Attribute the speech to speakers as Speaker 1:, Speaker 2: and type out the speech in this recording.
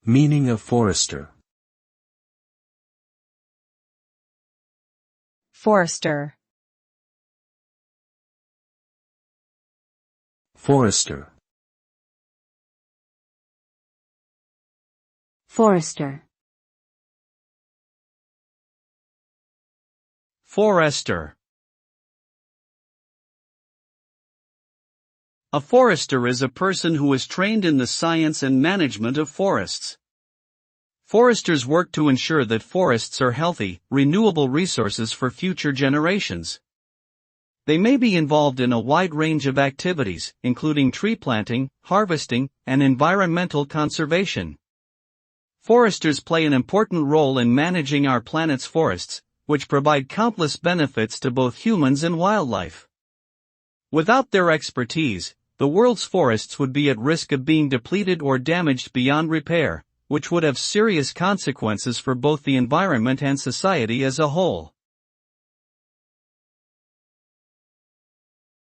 Speaker 1: Meaning of forester.
Speaker 2: Forester.
Speaker 1: Forester.
Speaker 3: Forester.
Speaker 4: Forester. A forester is a person who is trained in the science and management of forests. Foresters work to ensure that forests are healthy, renewable resources for future generations. They may be involved in a wide range of activities, including tree planting, harvesting, and environmental conservation. Foresters play an important role in managing our planet's forests, which provide countless benefits to both humans and wildlife. Without their expertise, the world's forests would be at risk of being depleted or damaged beyond repair, which would have serious consequences for both the environment and society as a whole.